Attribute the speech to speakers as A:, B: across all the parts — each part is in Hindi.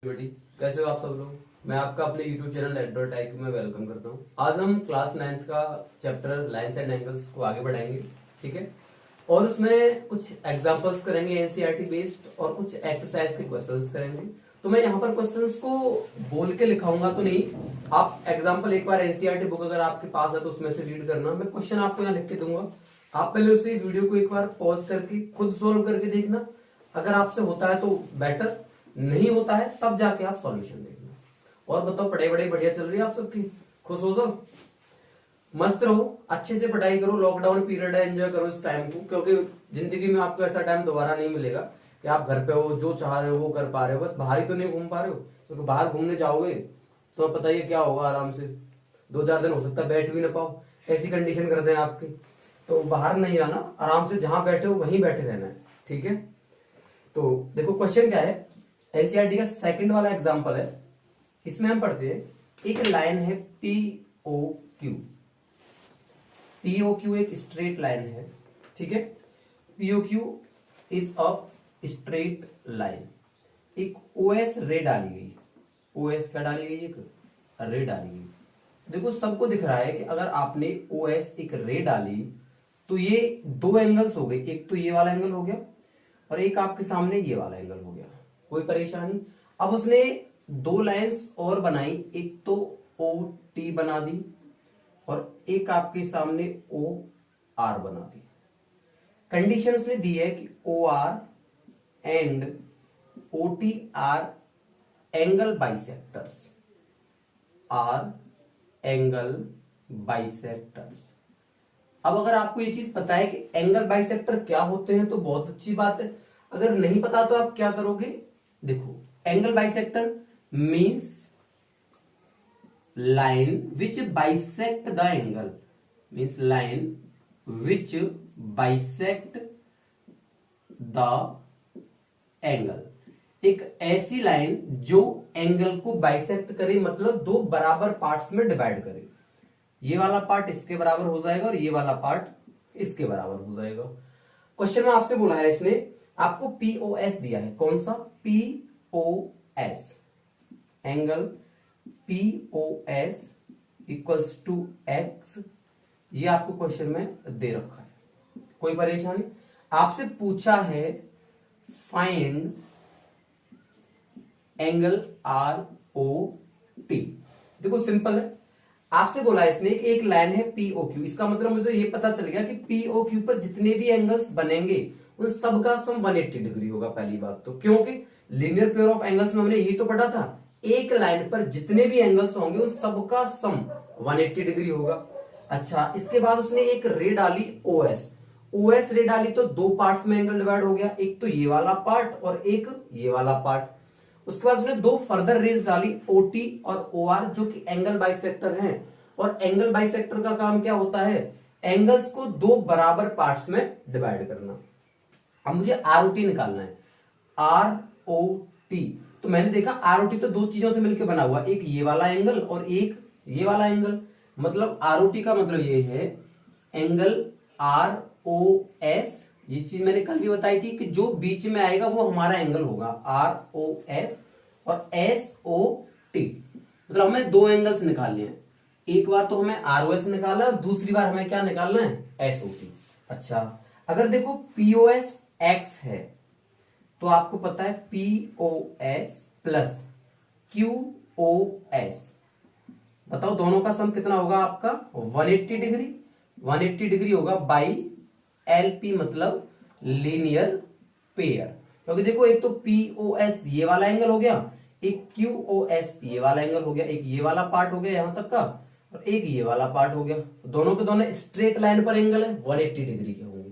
A: बेटी, कैसे हो आप सब लोग। मैं आपका अपने YouTube चैनल एंड्रॉइड टेक में वेलकम करता हूँ। आज हम क्लास 9th का चैप्टर लाइन्स एंड एंगल्स को आगे बढ़ाएंगे, ठीक है। और उसमें कुछ एग्जांपल्स करेंगे एनसीईआरटी बेस्ड और कुछ एक्सरसाइज के क्वेश्चंस करेंगे। तो मैं यहाँ पर क्वेश्चंस को बोल के लिखाऊंगा तो नहीं, आप एग्जाम्पल एक बार एनसीईआरटी बुक अगर आपके पास है तो उसमें से रीड करना। मैं क्वेश्चन आपको यहाँ लिख के दूंगा, आप पहले उसे वीडियो को एक बार पॉज करके खुद सोल्व करके देखना। अगर आपसे होता है तो बेटर, नहीं होता है तब जाके आप सॉल्यूशन देखना। और बताओ, पढ़ाई बड़े बढ़िया चल रही है आप सबकी? खुश हो जाओ, मस्त रहो, अच्छे से पढ़ाई करो। लॉकडाउन पीरियड है, एंजॉय करो इस टाइम को, क्योंकि जिंदगी में आपको ऐसा टाइम दोबारा नहीं मिलेगा कि आप घर पे हो, जो चाह रहे हो वो कर पा रहे हो। बस बाहर ही तो नहीं घूम पा रहे हो, क्योंकि बाहर घूमने जाओगे तो पता ही क्या होगा। आराम से 2-4 दिन हो सकता है बैठ भी ना पाओ, ऐसी कंडीशन कर दें आपकी। तो बाहर नहीं जाना, आराम से जहां बैठे हो वहीं बैठे रहना है, ठीक है। तो देखो क्वेश्चन क्या है, एनसीईआरटी का सेकंड वाला एग्जांपल है। इसमें हम पढ़ते हैं, एक लाइन है पीओक्यू। पीओक्यू एक स्ट्रेट लाइन है, ठीक है। पीओक्यू इज अ स्ट्रेट लाइन। एक ओएस रे डाली गई, ओएस क्या डाली गई, एक रे डाली गई। देखो सबको दिख रहा है कि अगर आपने ओएस एक रे डाली तो ये दो एंगल्स हो गए, एक तो ये वाला एंगल हो गया और एक आपके सामने ये वाला एंगल हो गया। कोई परेशानी? अब उसने दो लाइंस और बनाई, एक तो ओ टी बना दी और एक आपके सामने ओ आर बना दी। कंडीशन उसने दी है कि O R and O T are angle bisectors, are angle bisectors. अब अगर आपको ये चीज पता है कि एंगल बाइसेक्टर क्या होते हैं तो बहुत अच्छी बात है। अगर नहीं पता तो आप क्या करोगे, देखो angle bisector means line which bisect the angle, means line which bisect the angle. एक ऐसी लाइन जो एंगल को बाइसेक्ट करे, मतलब दो बराबर पार्ट्स में डिवाइड करे। ये वाला पार्ट इसके बराबर हो जाएगा और ये वाला पार्ट इसके बराबर हो जाएगा। क्वेश्चन में आपसे बोला है, इसने आपको पीओएस दिया है। कौन सा? POS, angle POS equals to X. ये आपको क्वेश्चन में दे रखा है। कोई परेशानी? आपसे पूछा है find angle R O T. देखो सिंपल है, आपसे बोला है इसने कि एक लाइन है पीओक्यू। इसका मतलब मुझे ये पता चल गया कि पीओक्यू पर जितने भी एंगल्स बनेंगे उन सब का सम 180 डिग्री होगा। पहली बात तो, क्योंकि लीनियर पेयर ऑफ एंगल्स में हमने यही तो पढ़ा था, एक लाइन पर जितने भी एंगल्स होंगे उन सबका सम 180 डिग्री होगा। अच्छा, इसके बाद उसने एक रे डाली ओएस। ओएस रे डाली तो दो पार्ट्स में एंगल डिवाइड हो गया, एक तो ये वाला पार्ट और एक ये वाला पार्ट। उसके बाद उसने दो फर्दर रेज डाली ओटी और ओआर, जो कि एंगल बाइसेक्टर हैं। और एंगल बाइसेक्टर का काम क्या होता है? एंगल्स को दो बराबर पार्ट्स में डिवाइड करना। अब मुझे आरओटी निकालना है, आर ओ टी। तो मैंने देखा आरओटी तो दो चीजों से मिलकर बना हुआ, एक ये वाला एंगल और एक ये वाला एंगल। मतलब आरओटी का मतलब ये है एंगल आर ओ एस। ये चीज मैंने कल भी बताई थी कि जो बीच में आएगा वो हमारा एंगल होगा, आर ओ एस और एस ओ टी। मतलब हमें दो एंगल्स निकालने हैं। एक बार तो हमें आर ओ एस निकाला और दूसरी बार हमें क्या निकालना है? S O T. अच्छा, अगर देखो पीओएस एक्स है तो आपको पता है POS plus Q O S. बताओ दोनों का सम कितना होगा आपका? 180 डिग्री। 180 डिग्री होगा बाई एलपी, मतलब लीनियर पेयर। क्योंकि देखो एक तो पीओएस ये वाला एंगल हो गया, एक क्यूओएस ये वाला एंगल हो गया, एक ये वाला पार्ट हो गया यहां तक का और एक ये वाला पार्ट हो गया। दोनों के दोनों स्ट्रेट लाइन पर एंगल है, 180 डिग्री के होंगे।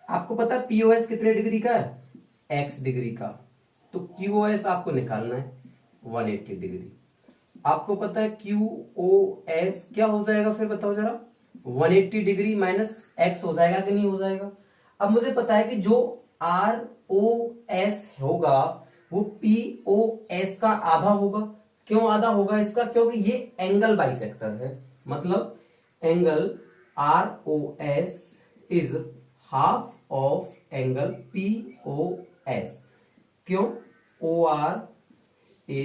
A: आपको पता है पीओएस कितने डिग्री का है? एक्स डिग्री का। तो क्यूओएस आपको निकालना है 180 डिग्री। आपको पता है क्यूओएस क्या हो जाएगा, फिर बताओ जरा? 180 डिग्री माइनस एक्स हो जाएगा कि नहीं हो जाएगा? अब मुझे पता है कि जो आर ओ एस होगा वो पी ओ एस का आधा होगा। क्यों आधा होगा इसका? क्योंकि ये एंगल बाइसेक्टर है। मतलब angle R O S is half of angle P O S. क्यों? O R a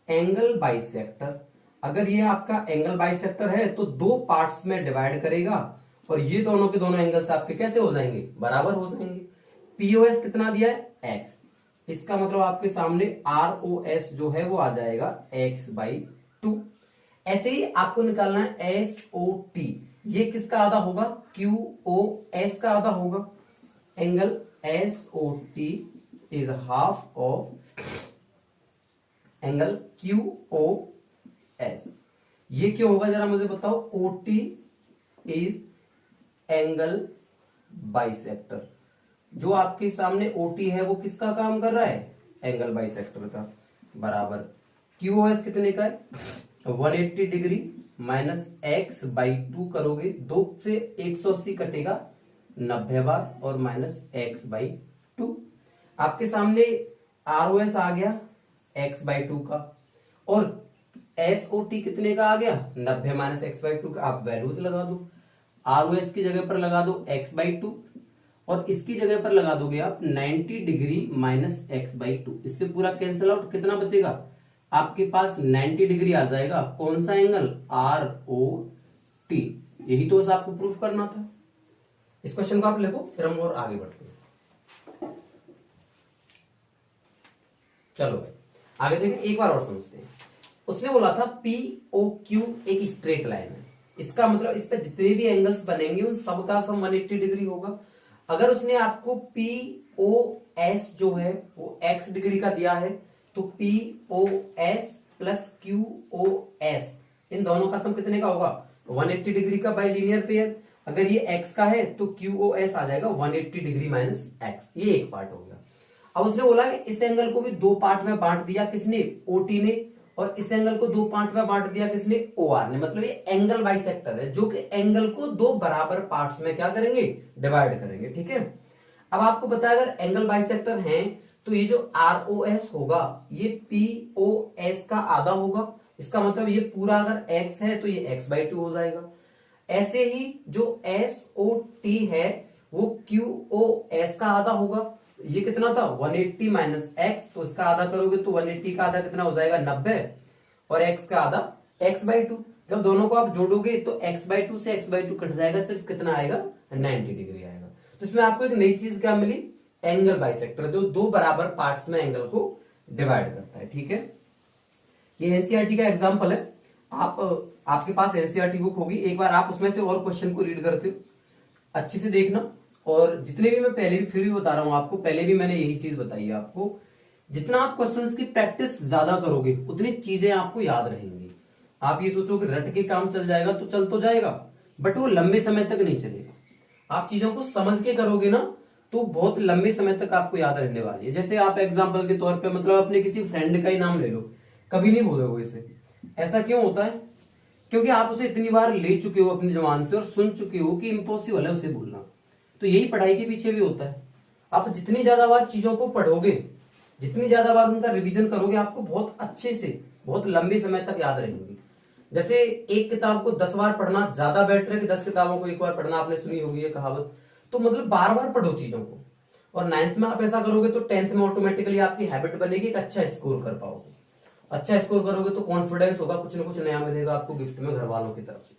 A: angle bisector. अगर ये आपका एंगल बाइसेक्टर है तो दो पार्ट्स में डिवाइड करेगा और ये दोनों के दोनों एंगल्स आपके कैसे हो जाएंगे, बराबर हो जाएंगे। पीओएस कितना दिया है, एक्स, इसका मतलब आपके सामने आरओएस जो है वो आ जाएगा x/2। ऐसे ही आपको निकालना है एसओटी, ये किसका आधा होगा, क्यूओएस का आधा होगा। Angle SOT is half of angle QoS. ये क्यों होगा जरा मुझे बताओ, ओटी इज एंगल बाइसेक्टर। जो आपके सामने ओटी है वो किसका काम कर रहा है, एंगल बाइसेक्टर का, बराबर क्यूओएस कितने का है 180 डिग्री माइनस x/2 करोगे, 2 से 180 कटेगा 90 बार और माइनस x/2। आपके सामने आरओएस आ गया x/2 का और एसओटी कितने का आ गया 90 माइनस x/2 का। आप वैल्यूज लगा दो, आरओएस की जगह पर लगा दो x/2 और इसकी जगह पर लगा दोगे आप 90 डिग्री माइनस x/2। इससे पूरा कैंसिल आउट, कितना बचेगा आपके पास 90 डिग्री आ जाएगा। कौन सा एंगल, आर ओ टी। यही तो बस आपको प्रूफ करना था। इस क्वेश्चन को आप लिखो, फिर हम और आगे बढ़ते हैं। चलो भाई आगे देखें, एक बार और समझते हैं। उसने बोला था पी ओ क्यू एक स्ट्रेट लाइन है, इसका मतलब इस पे जितने भी एंगल्स बनेंगे उन सब का सम 180 डिग्री होगा। अगर उसने आपको पी ओ एस जो है वो x डिग्री का दिया है तो P O S plus Q O S इन दोनों का सम कितने का होगा 180 डिग्री का बाय लीनियर पेयर। अगर ये x का है तो क्यू ओ एस आ जाएगा 180 डिग्री माइनस एक्स। ये एक पार्ट हो गया। अब उसने बोला कि इस एंगल को भी दो पार्ट में बांट दिया किसने, ओटी ने, और इस एंगल को दो पार्ट में बांट दिया किसने, ओआर ने। मतलब ये एंगल बाइसेक्टर है जो कि एंगल को दो बराबर पार्ट्स में क्या करेंगे, डिवाइड करेंगे। ठीक है। अब आपको पता है अगर एंगल बाइसेक्टर हैं तो ये जो आरओएस होगा ये पीओएस का आधा होगा। इसका मतलब ये पूरा अगर x है तो ये x/2 हो जाएगा। ऐसे ही जो एसओटी है वो क्यूओएस का आधा होगा। ये कितना था 180 माइनस एक्स, तो इसका आधा करोगे तो 180 का आधा कितना हो जाएगा 90 और x का आधा x/2। जब दोनों को आप जोड़ोगे तो x/2 से x/2 कट जाएगा, सिर्फ कितना आएगा 90 डिग्री आएगा। तो इसमें आपको एक नई चीज क्या मिली, एंगल बाइसेक्टर, जो दो बराबर पार्ट्स में एंगल को डिवाइड करता है। ठीक है। ये एनसीईआरटी का एग्जांपल है। आपके पास एनसीईआरटी बुक होगी, एक बार आप उसमें से और क्वेश्चन को रीड करते हो, अच्छे से देखना। और जितने भी मैं पहले भी फिर भी बता रहा हूं आपको, पहले भी मैंने यही चीज बताई है आपको, जितना आप क्वेश्चंस की प्रैक्टिस ज्यादा करोगे उतनी चीजें आपको याद रहेंगी। आप ये सोचो कि रट के काम चल जाएगा तो चल तो जाएगा, बट वो लंबे समय तक नहीं चलेगा। आप चीजों को समझ के करोगे ना तो बहुत लंबे समय तक आपको याद रहने वाली है। जैसे आप एग्जाम्पल के तौर पर मतलब अपने किसी फ्रेंड का ही नाम ले लो, कभी नहीं भूलोगे इसे। ऐसा क्यों होता है, क्योंकि आप उसे इतनी बार ले चुके हो अपनी जुबान से और सुन चुके हो कि इम्पॉसिबल है उसे भूलना। तो यही पढ़ाई के पीछे भी होता है। आप जितनी ज्यादा बार चीजों को पढ़ोगे, जितनी ज्यादा बार उनका रिवीजन करोगे, आपको बहुत अच्छे से बहुत लंबे समय तक याद रहेंगी। जैसे एक किताब को 10 बार पढ़ना ज्यादा बेटर है कि 10 किताबों को एक बार पढ़ना। आपने सुनी होगी ये कहावत। तो मतलब बार बार पढ़ो चीजों को, और 9th में आप ऐसा करोगे तो 10th में ऑटोमेटिकली आपकी हैबिट बनेगी कि अच्छा स्कोर कर पाओगे। अच्छा स्कोर करोगे तो कॉन्फिडेंस होगा, कुछ ना कुछ नया मिलेगा आपको गिफ्ट में घर वालों की तरफ से।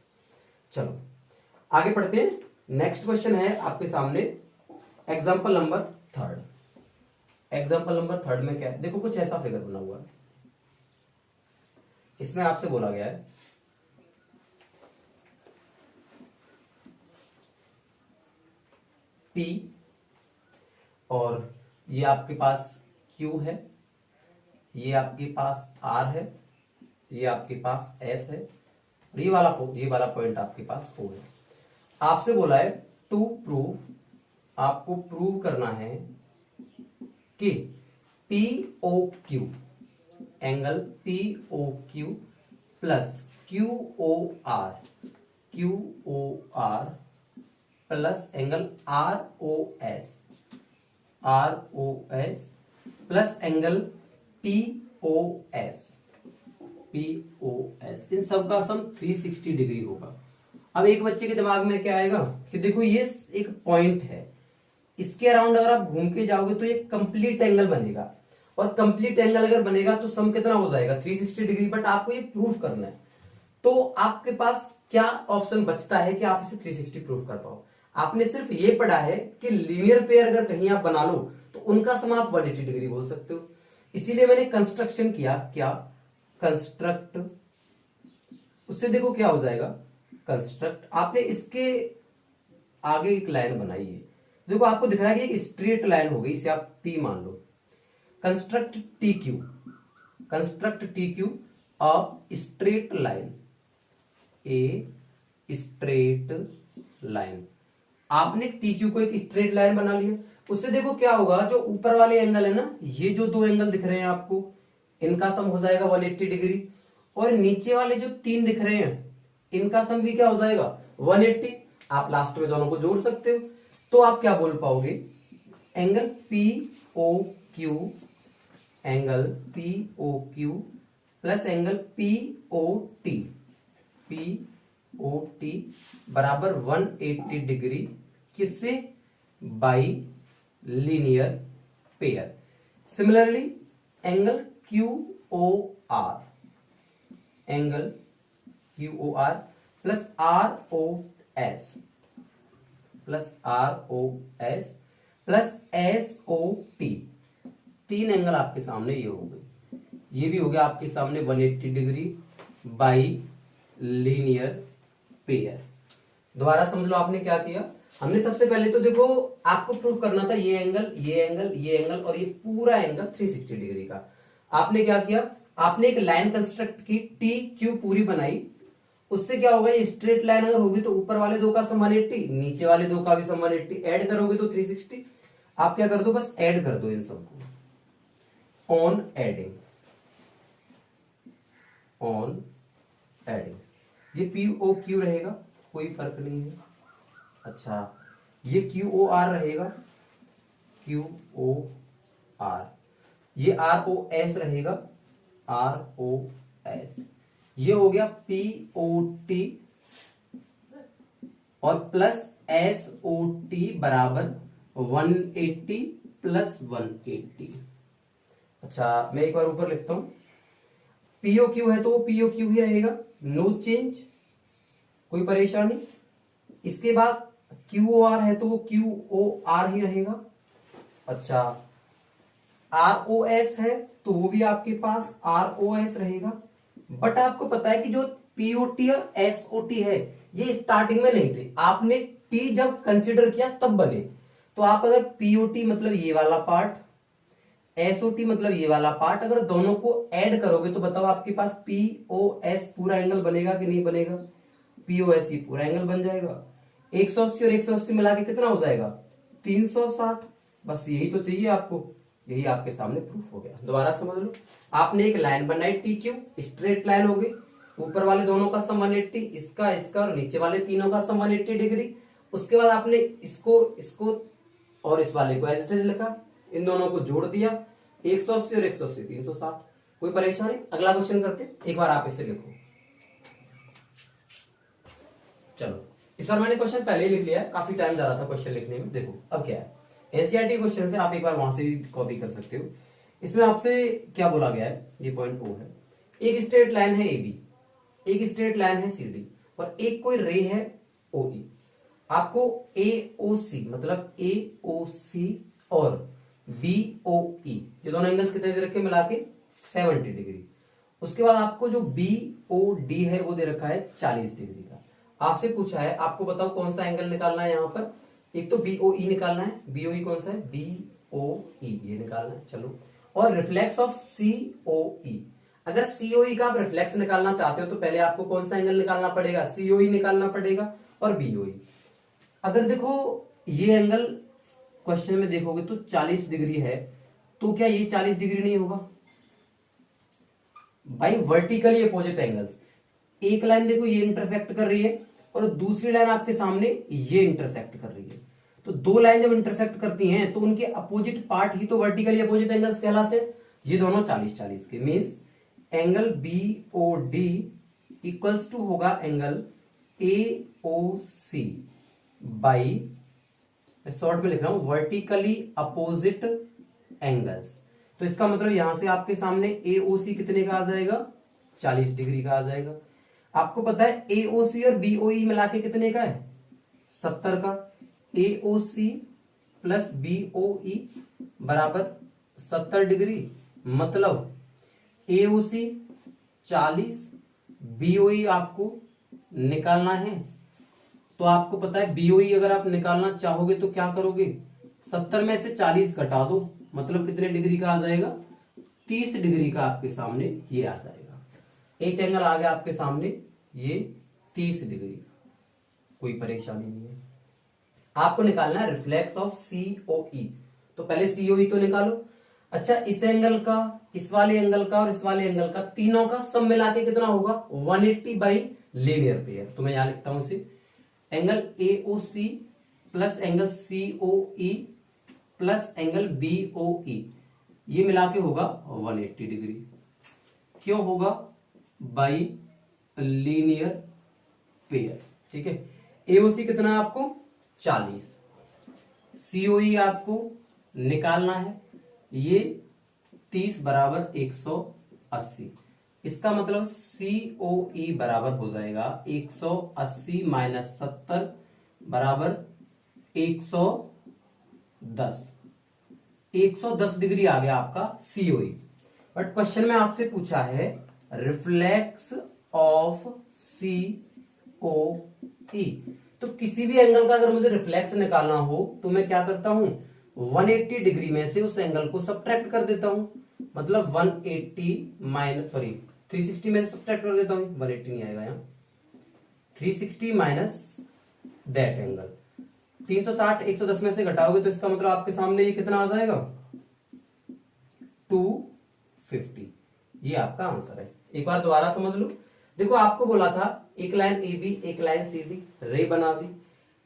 A: चलो आगे पढ़ते हैं। नेक्स्ट क्वेश्चन है आपके सामने एग्जाम्पल नंबर 3। एग्जाम्पल नंबर 3 में क्या है, देखो कुछ ऐसा फिगर बना हुआ है। इसमें आपसे बोला गया है P और ये आपके पास Q है, ये आपके पास R है, ये आपके पास S है और ये वाला पॉइंट आपके पास O है। आपसे बोला है टू प्रूव, आपको प्रूव करना है कि POQ angle POQ plus QOR plus angle ROS plus angle POS इन सब का सम 360 डिग्री होगा। अब एक बच्चे के दिमाग में क्या आएगा कि देखो ये एक पॉइंट है, इसके अराउंड अगर आप घूम के जाओगे तो ये कंप्लीट एंगल बनेगा। और कंप्लीट एंगल अगर बनेगा तो सम कितना हो जाएगा 360 डिग्री, बट आपको ये प्रूफ करना है। तो आपके पास क्या ऑप्शन बचता है कि आप इसे 360 प्रूफ कर पाओ। आपने सिर्फ ये पढ़ा है कि लीनियर पेयर अगर कहीं आप बना लो तो उनका सम आप 180 डिग्री बोल सकते हो। इसीलिए मैंने कंस्ट्रक्शन किया, क्या कंस्ट्रक्ट, उससे देखो क्या हो जाएगा कंस्ट्रक्ट। आपने इसके आगे एक लाइन बनाई है, देखो आपको दिख रहा है कि एक स्ट्रेट लाइन हो गई, इसे आप टी मान लो। Construct T Q, construct T Q a straight line, a straight line. आपने टी क्यू को एक स्ट्रेट लाइन बना लिया, उससे देखो क्या होगा, जो ऊपर वाले एंगल है ना, ये जो दो एंगल दिख रहे हैं आपको, इनका सम हो जाएगा 180 डिग्री, और नीचे वाले जो तीन दिख रहे हैं इनका सम भी क्या हो जाएगा 180। आप लास्ट में दोनों को जोड़ सकते हो, तो आप क्या बोल पाओगे, angle P O Q, angle P O Q plus angle P O T, P O T बराबर 180 डिग्री, किससे, by linear pair. Similarly angle Q O R, angle Q O R plus R O S, plus R O S plus S O T, तीन एंगल आपके सामने ये हो गए, ये भी हो गया आपके सामने 180 डिग्री बाई लीनियर पेयर। दोबारा समझ लो आपने क्या किया, हमने सबसे पहले तो देखो आपको प्रूफ करना था ये एंगल, ये एंगल, ये एंगल और ये पूरा एंगल 360 डिग्री का। आपने क्या किया, आपने एक लाइन कंस्ट्रक्ट की, टी क्यू पूरी बनाई, उससे क्या होगा, ये स्ट्रेट लाइन अगर होगी तो ऊपर वाले दो का सम 180, नीचे वाले दो का भी सम 180, ऐड करोगे तो 360। आप क्या कर दो, बस ऐड कर दो इन सबको, ऑन एडिंग, ऑन एडिंग, ये पी ओ क्यू रहेगा, कोई फर्क नहीं है। अच्छा, ये क्यू ओ आर रहेगा, क्यू ओ आर, ये आर ओ एस रहेगा, आर ओ एस, ये हो गया पी ओ टी और प्लस एस ओ टी बराबर 180 प्लस 180। अच्छा, मैं एक बार ऊपर लिखता हूं, पीओ क्यू है तो वो पीओ क्यू ही रहेगा, नो चेंज, कोई परेशानी। इसके बाद क्यू ओ आर है तो वो क्यू ओ आर ही रहेगा। अच्छा, आर ओ एस है तो वो भी आपके पास आर ओ एस रहेगा, बट आपको पता है कि जो पीओटी और एसओटी है ये स्टार्टिंग में नहीं थे, आपने टी जब कंसिडर किया तब बने। तो आप अगर पीओटी मतलब ये वाला पार्ट, एसओटी मतलब ये वाला पार्ट, अगर दोनों को ऐड करोगे तो बताओ आपके पास पीओएस पूरा एंगल बनेगा कि नहीं बनेगा, पीओएस ही पूरा एंगल बन जाएगा। 180 और 180 मिला के कितना हो जाएगा 360। बस यही तो चाहिए आपको, यही आपके सामने प्रूफ हो गया। दोबारा समझ लो, आपने एक लाइन बनाई टी क्यू, स्ट्रेट लाइन हो गई, ऊपर वाले दोनों का सम 180, इसका इसका और नीचे वाले तीनों का सम 180 डिग्री। उसके बाद आपने इसको और इस वाले को एज इट इज लिखा, इन दोनों को जोड़ दिया, 180 और 180 360। कोई परेशानी, अगला क्वेश्चन करते, एक बार आप इसे लिखो। चलो, इस बार मैंने क्वेश्चन पहले ही लिख लिया है, काफी टाइम जा रहा था क्वेश्चन लिखने में। देखो अब क्या है, एनसीईआरटी क्वेश्चन से आप एक बार वहां से भी कॉपी कर सकते हो। इसमें आपसे क्या बोला गया है, ये पॉइंट ओ है, एक स्ट्रेट लाइन है ए बी, एक स्ट्रेट लाइन है सी डी, और एक कोई रे है ओ ई। आपको ए ओ सी मतलब ए ओ सी और बी ओ ई, ये दोनों एंगल्स कितने दे रखे मिला के 70 डिग्री। उसके बाद आपको जो बी ओ डी है वो दे रखा है 40 डिग्री का। आपसे पूछा है, आपको बताओ कौन सा एंगल निकालना है यहाँ पर, एक तो बीओई निकालना है, बीओई कौन सा है, बीओई ये निकालना है। चलो, और रिफ्लेक्स ऑफ सीओई, अगर सीओई का आप रिफ्लेक्स निकालना चाहते हो तो पहले आपको कौन सा एंगल निकालना पड़ेगा, सीओई निकालना पड़ेगा और बीओई। अगर देखो ये एंगल क्वेश्चन में देखोगे तो 40 डिग्री है, तो क्या ये 40 डिग्री नहीं होगा भाई, वर्टिकली अपोजिट एंगल्स। एक लाइन देखो ये इंटरसेक्ट कर रही है और दूसरी लाइन आपके सामने ये इंटरसेक्ट कर रही है, तो दो लाइन जब इंटरसेक्ट करती हैं तो उनके अपोजिट पार्ट ही तो वर्टिकली अपोजिट एंगल्स कहलाते हैं। ये दोनों 40-40 के, means angle B O D equals to होगा angle A O C by, मैं शॉर्ट में लिख रहा हूं, वर्टिकली अपोजिट एंगल्स। तो इसका मतलब यहां से आपके सामने AOC कितने का आ जाएगा, 40 डिग्री का आ जाएगा। आपको पता है AOC और BOE मिला के कितने का है, 70 का। AOC प्लस BOE बराबर 70 डिग्री, मतलब AOC 40, BOE आपको निकालना है। तो आपको पता है BOE अगर आप निकालना चाहोगे तो क्या करोगे, 70 में से 40 घटा दो, मतलब कितने डिग्री का आ जाएगा, 30 डिग्री का आपके सामने ये आ जाएगा। एक एंगल आ गया आपके सामने ये 30 डिग्री, कोई परेशानी नहीं है। आपको निकालना है रिफ्लेक्स ऑफ COE, तो पहले COE तो निकालो। अच्छा, इस एंगल का, इस वाले एंगल का और इस वाले एंगल का, तीनों का सब मिला के कितना होगा, 180 बाई लीनियर पेयर। तो मैं यहां लिखता हूं इसे, angle AOC plus angle COE plus angle BOE, ये मिला के होगा 180 डिग्री। क्यों होगा, बाई लीनियर पेयर। ठीक है, AOC कितना है आपको 40, COE आपको निकालना है ये 30 बराबर 180। इसका मतलब COE बराबर हो जाएगा 180 माइनस 70 बराबर 110। 110 डिग्री आ गया आपका COE। बट क्वेश्चन में आपसे पूछा है रिफ्लेक्स ऑफ COE, तो किसी भी एंगल का अगर मुझे रिफ्लेक्स निकालना हो तो मैं क्या करता हूं, 180 डिग्री में से उस एंगल को सब्ट्रैक्ट कर देता हूं, मतलब 180 माइनस 360 में से सब्ट्रैक्ट कर देता हूं, 180 नहीं आएगा यहां, 360 माइनस दैट एंगल। 360 110 में से घटाओगे तो इसका मतलब आपके सामने ये कितना आ जाएगा, 250। ये आपका आंसर है। एक बार दोबारा समझ लो। देखो आपको बोला था एक लाइन AB एक लाइन CD रे बना दी,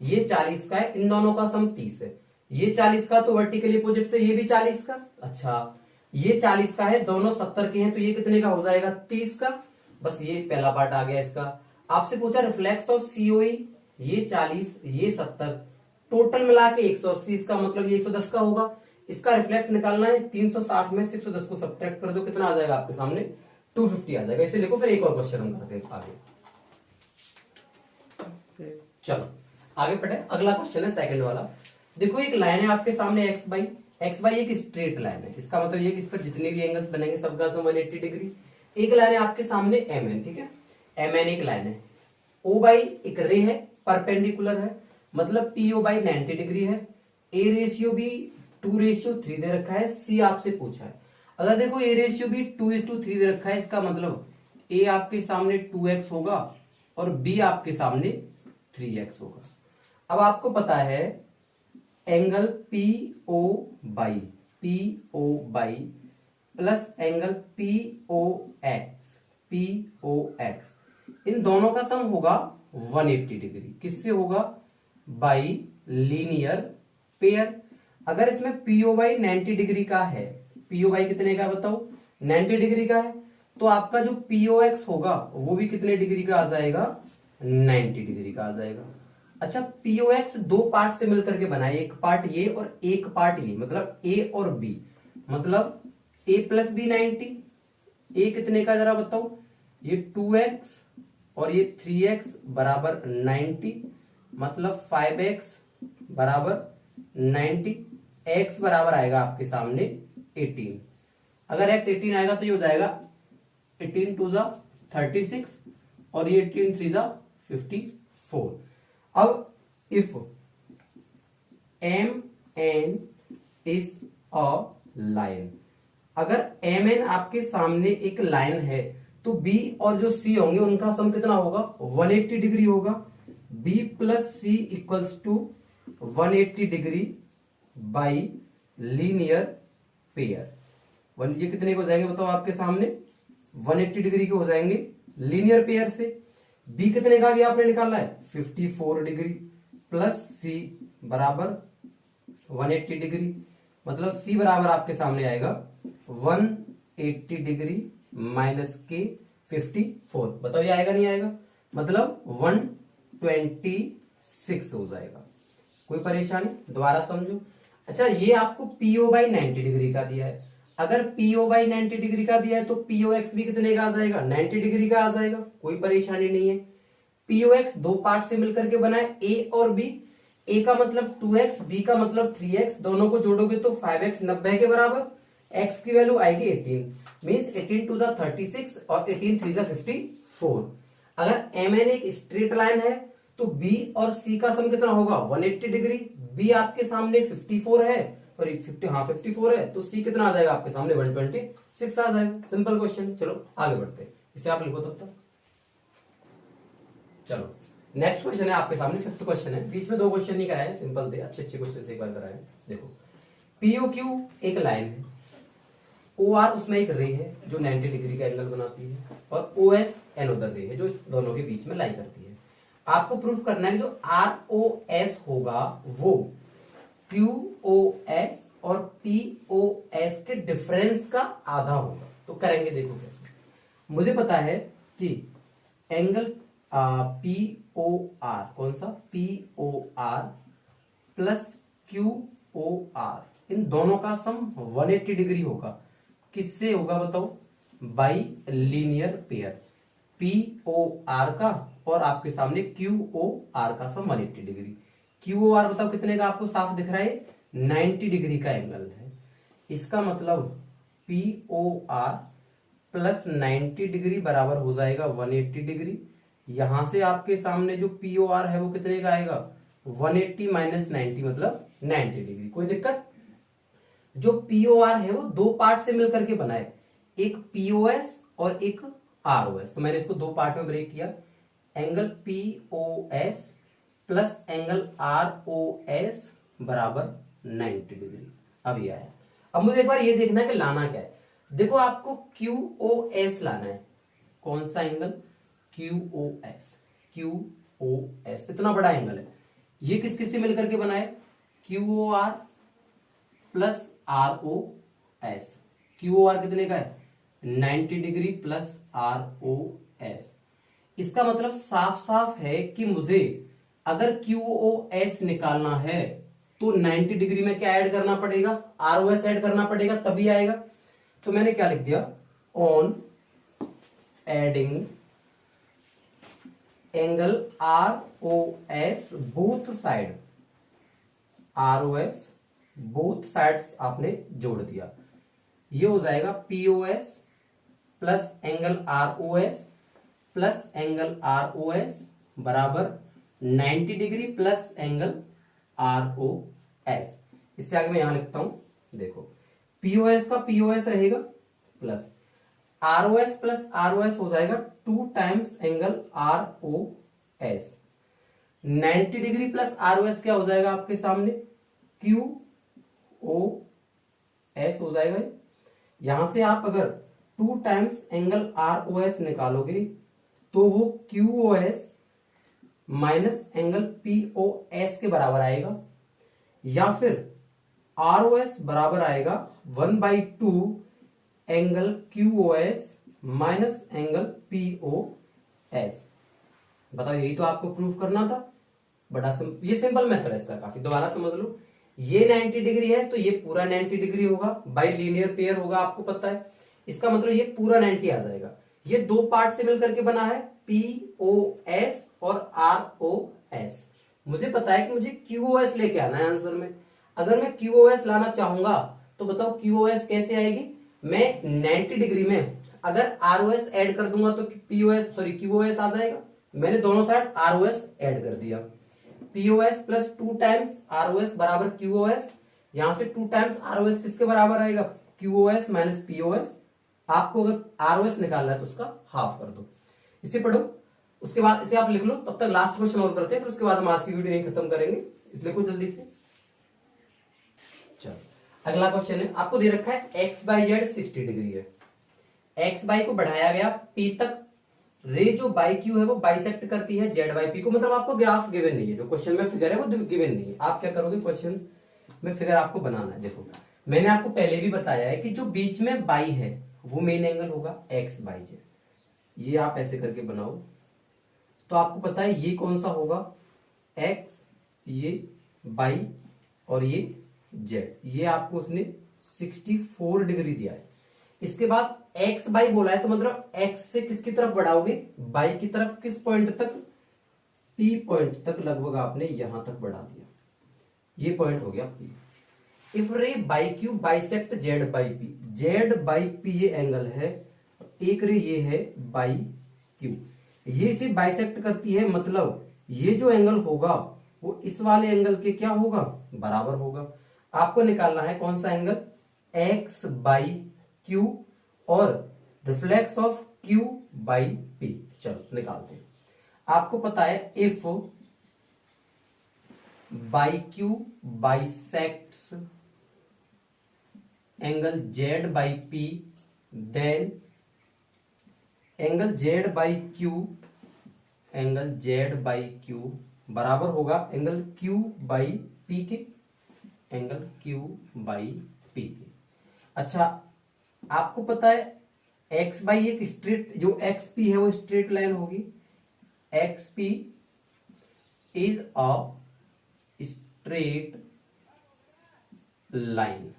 A: ये 40 का है, इन दोनों का सम 30 है। ये 40 का तो वर्टिकली अपोजिट से ये भी 40 का, अच्छा ये 40 का है, दोनों 70 के हैं, तो ये कितने का हो जाएगा, 30 का। बस ये पहला पार्ट आ गया इसका। आपसे पूछा रिफ्लेक्स ऑफ COE, ये 40 ये 70 टोटल मिला के 180, इसका मतलब ये 110 का होगा। इसका रिफ्लेक्स निकालना है, 360 में से 110 को सब्ट्रैक्ट कर दो, कितना आ जाएगा आपके सामने, 250 आ जाएगा। इसे लिखो, फिर एक और क्वेश्चन हम करते हैं आगे। चलो आगे पढ़े, अगला क्वेश्चन है सेकंड वाला। देखो एक लाइन है आपके सामने x बाई एक स्ट्रेट लाइन है, इसका मतलब ये कि इस पर जितने भी एंगल्स बनेंगे सबका सम 180 डिग्री। एक लाइन है आपके सामने MN, ठीक है, MN एक लाइन है। O बाई एक रे है, परपेंडिकुलर है, मतलब PO बाई 90 डिग्री है। A रेशियो भी 2:3 दे रखा है। C आपसे पूछा है, अगर देखो A रेशियो भी 2:3 दे रखा है, इसका मतलब A आपके सामने 2x होगा और B आपके सामने 3x होगा। अब आपको पता है angle PO by plus angle POX इन दोनों का सम होगा 180 डिग्री। किससे होगा, बाई लीनियर पेयर। अगर इसमें PO बाई 90 डिग्री का है, PO बाई कितने का बताओ, 90 डिग्री का है, तो आपका जो POX होगा वो भी कितने डिग्री का आ जाएगा, 90 डिग्री का आ जाएगा। अच्छा, POX दो पार्ट से मिलकर के बना है, एक पार्ट ये और एक पार्ट ये, मतलब A और B, मतलब A प्लस B 90। A कितने का जरा बताओ, ये 2x और ये 3x बराबर 90, मतलब 5x बराबर 90। x बराबर आएगा आपके सामने 18। अगर x 18 आएगा तो ये हो जाएगा 18 2 जा 36 और ये 18 3 जा 54। अब if MN is a line, अगर MN आपके सामने एक लाइन है तो B और जो C होंगे उनका सम कितना होगा, 180 डिग्री होगा। B plus C equals to 180 degree by linear pair. ये कितने को हो जाएंगे बताओ आपके सामने, 180 डिग्री के हो जाएंगे लीनियर पेयर से। B कितने का भी आपने निकाला है, 54 डिग्री प्लस C बराबर 180 डिग्री, मतलब C बराबर आपके सामने आएगा 180 डिग्री माइनस के 54। बताओ ये आएगा नहीं आएगा, मतलब 126 हो जाएगा। कोई परेशानी, दोबारा समझो। अच्छा, ये आपको PO बाई 90 डिग्री का दिया है। अगर पीओ बाई 90 डिग्री का दिया है तो पीओ एक्स भी कितने का आ जाएगा, 90 डिग्री का आ जाएगा, कोई परेशानी नहीं है। पीओ एक्स दो पार्ट से मिलकर के बना है, ए और बी। ए का मतलब 2x, बी का मतलब 3x, दोनों को जोड़ोगे तो 5x 90 के बराबर, x की वैल्यू आएगी 18, मीन्स 18 टू 36 और 18 3 54। अगर mn एक स्ट्रेट लाइन है तो b और c का सम कितना होगा, 180 डिग्री। b आपके सामने 54 है और 54 है, तो c कितना आ जाएगा आपके सामने 126 आ जाएगा। Simple question. चलो आगे बढ़ते हैं, इसे आप लिखो तब तक। चलो नेक्स्ट क्वेश्चन है आपके सामने, फिफ्थ क्वेश्चन है। बीच में दो क्वेश्चन नहीं कराए, सिंपल थे, अच्छे अच्छे क्वेश्चन से एक बार कराए। देखो पीओक्यू एक लाइन है, ओ आर उसमें एक रे है जो 90 डिग्री का एंगल बनाती है, और ओ एस एनोदर रे है जो इस दोनों के बीच में लाई करती है। आपको प्रूफ करना है कि जो आर ओ एस होगा वो क्यू ओ एस और पी ओ एस के डिफरेंस का आधा होगा। तो करेंगे, देखो कैसे। मुझे पता है कि एंगल पी ओ आर, कौन सा, P O R plus Q O R, इन दोनों का सम 180 डिग्री होगा। किससे होगा बताओ, by linear pair, P O R का और आपके सामने क्यू ओ आर का sum 180 degree. Q O R बताओ कितने का, आपको साफ दिख रहा है 90 डिग्री का एंगल है। इसका मतलब P O R plus 90 degree बराबर हो जाएगा 180 डिग्री। यहां से आपके सामने जो पी ओ आर है वो कितने का आएगा, 180 माइनस 90 मतलब 90 डिग्री। कोई दिक्कत। जो पीओआर है वो दो पार्ट से मिलकर के बना है, एक पीओएस और एक आरओएस। तो मैंने इसको दो पार्ट में ब्रेक किया, angle POS plus angle ROS बराबर 90 डिग्री। अब ये आया। अब मुझे एक बार ये देखना है कि लाना क्या है। देखो आपको क्यूओएस लाना है। कौन सा एंगल, क्यूओएस। क्यूओएस इतना बड़ा एंगल है, ये किस किस से मिलकर के बना है, QOR plus R O S. Q R कितने का है, 90 degree plus R O S. इसका मतलब साफ साफ है कि मुझे अगर क्यू ओ एस निकालना है तो 90 डिग्री में क्या ऐड करना पड़ेगा, आर ओ एस ऐड करना पड़ेगा, तभी आएगा। तो मैंने क्या लिख दिया, on adding angle R O S both side, R O S both sides आपने जोड़ दिया, ये हो जाएगा POS plus angle ROS plus angle ROS बराबर 90 डिग्री प्लस एंगल आरओएस। इससे आगे मैं यहां लिखता हूं, देखो पीओएस का पीओएस रहेगा प्लस आरओएस प्लस आरओएस हो जाएगा 2 times angle ROS. 90 degree plus ROS क्या हो जाएगा आपके सामने, क्यू ओ एस हो जाएगा। यहां से आप अगर 2 times angle R O S निकालोगे तो वो Q O S minus angle P O S के बराबर आएगा, या फिर आर ओ एस बराबर आएगा 1/2 angle Q O S minus angle P O S. बताओ, यही तो आपको प्रूफ करना था। ये सिंपल मेथड है इसका, काफी, दोबारा समझ लो। ये 90 डिग्री है तो ये पूरा 90 डिग्री होगा, बाई लीनियर पेयर होगा, आपको पता है। इसका मतलब ये पूरा 90 आ जाएगा। ये दो पार्ट से मिलकर के बना है, पी ओ एस और आर ओ एस। मुझे पता है कि मुझे क्यू ओ एस लेके आना है आंसर में। अगर मैं क्यू ओ एस लाना चाहूंगा तो बताओ क्यू ओ एस कैसे आएगी, मैं 90 डिग्री में अगर आर ओ एस एड कर दूंगा तो POS sorry Q O S आ जाएगा। मैंने दोनों side R O S add कर दिया, पीओएस प्लस 2 टाइम्स आरओएस बराबर क्यूओएस। यहां से 2 टाइम्स आरओएस किसके बराबर आएगा, क्यूओएस माइनस पीओएस। आपको अगर आरओएस निकालना है तो उसका हाफ कर दो। इसे पढ़ो, उसके बाद इसे आप लिख लो। तब तक लास्ट क्वेश्चन और करते हैं, फिर उसके बाद हम आज की वीडियो यहीं खत्म करेंगे। इस लिखो जल्दी से। चलो अगला क्वेश्चन है, आपको दे रखा है एक्स बाई जेड 60 डिग्री है। एक्स बाई को बढ़ाया गया पी तक, रे जो बाई क्यू है वो बाइसेक्ट करती है जेड बाई पी को। मतलब आपको ग्राफ गिवन नहीं है, जो क्वेश्चन में फिगर है वो गिवन नहीं है। आप क्या करोगे, क्वेश्चन में फिगर आपको बनाना है। देखो मैंने आपको पहले भी बताया है कि जो बीच में बाई है वो मेन एंगल होगा एक्स बाई जेड। ये आप ऐसे करके बनाओ तो आपको पता है ये कौन सा होगा, एक्स, ये बाई और ये जेड। ये आपको उसने 64 डिग्री दिया है। इसके बाद x बाई बोला है, तो मतलब x से किसकी तरफ बढ़ाओगे, बाई की तरफ, किस पॉइंट तक, P पॉइंट तक, लगभग आपने यहां तक बढ़ा दिया, ये पॉइंट हो गया P। इफ रे by Q bisect Z by P, Z by P ये एंगल है, एक रे ये है बाई क्यू, ये इसे बाइसेक्ट करती है, मतलब ये जो एंगल होगा वो इस वाले एंगल के क्या होगा, बराबर होगा। आपको निकालना है कौन सा एंगल, x बाई क्यू और reflex of q by p। चलो निकालते हैं। आपको पता है if by Q bisects angle z by p, then angle z by Q, angle z by Q बराबर होगा एंगल q बाई p के, एंगल q बाई p के। अच्छा, आपको पता है x बाई एक स्ट्रेट, जो xp है वो स्ट्रेट लाइन होगी, xp is a straight line.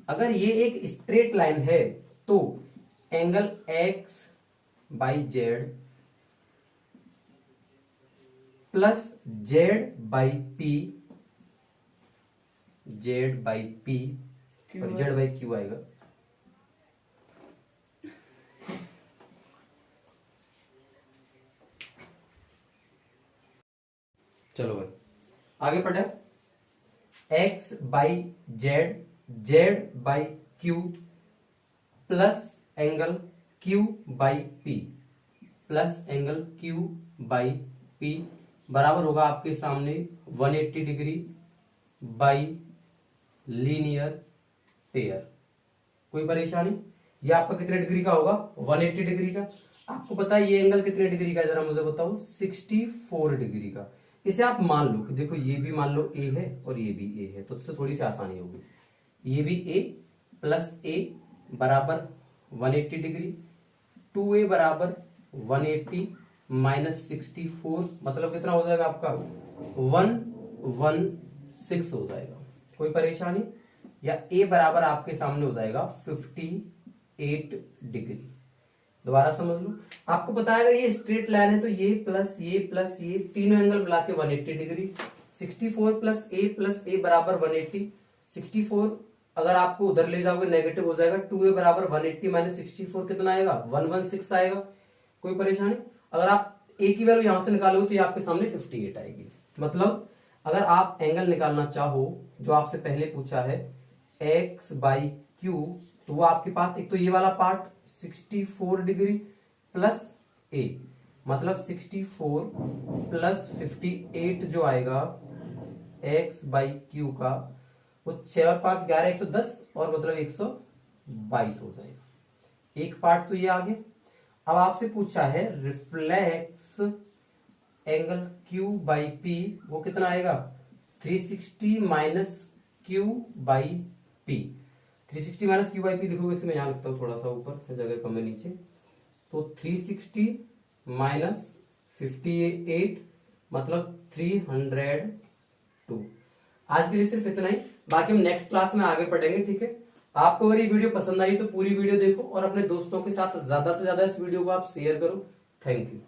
A: अगर ये एक स्ट्रेट लाइन है तो angle x by Z plus Z by P, Z by P, Z by Q आएगा। चलो भाई आगे पढ़े, x by Z, Z by Q plus angle q by P, plus angle q by P बराबर होगा आपके सामने 180 डिग्री बाई लीनियर पेयर। कोई परेशानी, ये आपका कितने डिग्री का होगा, 180 डिग्री का। आपको पता है ये एंगल कितने डिग्री का है, जरा मुझे बताओ, 64 डिग्री का। इसे आप मान लो कि देखो ये भी मान लो a है और ये भी a है, तो उससे थोड़ी सी आसानी होगी। ये भी a प्लस a बराबर 180 डिग्री, 2a बराबर 180 माइनस 64, मतलब कितना हो जाएगा आपका 116 हो जाएगा। कोई परेशानी, या a बराबर आपके सामने हो जाएगा 58 डिग्री। दोबारा समझ लो, आपको पता है अगर ये स्ट्रेट लाइन है तो ये प्लस ये तीनों एंगल मिला के 180 डिग्री, 64 प्लस a बराबर 180, 64 अगर आपको उधर ले जाओगे नेगेटिव हो जाएगा, 2a बराबर 180 माइनस 64 कितना आएगा, 116 आएगा। कोई परेशानी, अगर आप a की वैल्यू यहां से निकालोगे तो ये आपके सामने 58 आएगी। मतलब अगर आप एंगल निकालना चाहो, जो आपसे पहले पूछा है x बाई क्यू, तो वो आपके पास एक तो ये वाला पार्ट 64 डिग्री प्लस a, मतलब 64 प्लस 58 जो आएगा x बाई क्यू का, वो 6 और 5 11 110 और मतलब 122 हो जाएगा। एक पार्ट तो ये आ गया। अब आपसे पूछा है reflex angle q by p, वो कितना आएगा 360 minus q by p। 360 minus q by p लिखोगे, इसमें यहां लिखता हूं थोड़ा सा ऊपर, जगह कम है नीचे, तो 360 माइनस 58 मतलब 302। आज के लिए सिर्फ इतना ही, बाकी हम नेक्स्ट क्लास में आगे पढ़ेंगे, ठीक है। आपको अगर ये वीडियो पसंद आई तो पूरी वीडियो देखो और अपने दोस्तों के साथ ज्यादा से ज्यादा इस वीडियो को आप शेयर करो। Thank you.